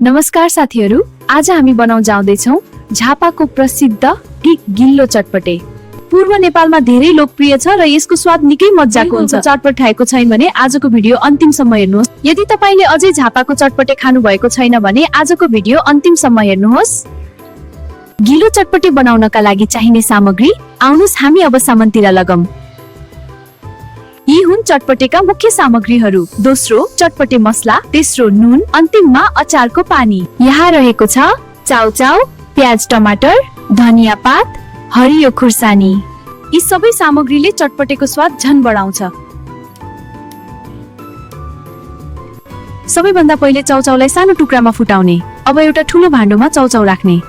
नमस्कार साथीहरू, आज हामी बनाउन जाँदैछौँ झापाको प्रसिद्ध गिल्लो चटपटे। पूर्व नेपालमा धेरै लोकप्रिय छ र यसको स्वाद निकै मज्जाको हुन्छ। चटपटे खाएको छैन भने आजको भिडियो अन्तिमसम्म हेर्नुहोस्। यदि तपाईले अझै झापाको चटपटे खानु भएको छैन भने आजको भिडियो अन्तिमसम्म हेर्नुहोस्। गिलो चटपटे बनाउनका लागि चाहिने सामग्री, आउनुस् हामी अब सामानतिर लगौं। यी हुन् चटपटेका मुख्य सामग्रीहरू। दोस्रो, चटपटे मसला। तेस्रो, नुन। अन्तिममा अचारको पानी। यहाँ रहेको छ चाउचाउ, प्याज, टमाटर, धनिया पात, हरियो खुर्सानी। यी सबै सामग्रीले चटपटेको स्वाद झन बढाउँछ। सबैभन्दा पहिले चाउचाउलाई सानो टुक्रामा फुटाउने। अब एउटा ठुलो भाण्डोमा चाउचाउ राख्ने।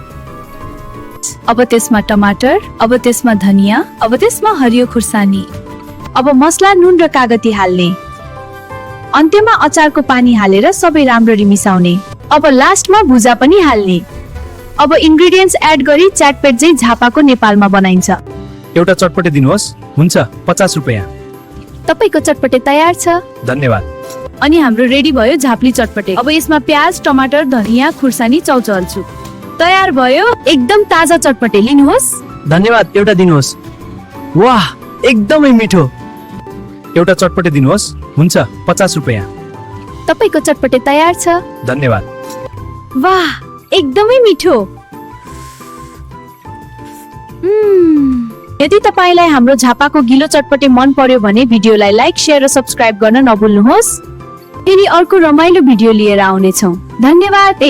अब त्यसमा टमाटर, अब त्यसमा धनिया, अब त्यसमा हरियो खुर्सानी। अब मसला, नुन र कागती हाल्ने। अन्त्यमा अचारको पानी हालेर सबै राम्ररी मिसाउने। अब लास्टमा भुजा पनि हाल्ने। अब इन्ग्रेडियन्ट्स एड गरी चाटपेट चाहिँ झापाको नेपालमा बनाइन्छ। एउटा चटपटे दिनुहोस्। हुन्छ, 50 रुपैयाँ। तपाईको चटपटे तयार छ। धन्यवाद। अनि हाम्रो रेडी भयो झाप्ली चटपटे। अब यसमा प्याज, टमाटर, धनिया, खुर्सानी, चाउचाउ हाल्छु। तयार भयो एकदम ताजा चटपटे। लिनुहोस्। धन्यवाद। एउटा दिनुहोस्। वाह, एकदमै मिठो। एउटा चटपटे दिनुहोस्। हुन्छ, 50 रुपैयाँ। तपाईको चटपटे तयार छ। धन्यवाद। वाह, एकदमै मिठो। यदि तपाईलाई हाम्रो झापाको गिलो चटपटे मन पर्यो भने भिडियोलाई लाइक, शेयर र सब्स्क्राइब गर्न नभुल्नुहोस्। फेरि अर्को रमाइलो भिडियो लिएर आउनेछौँ। धन्यवाद।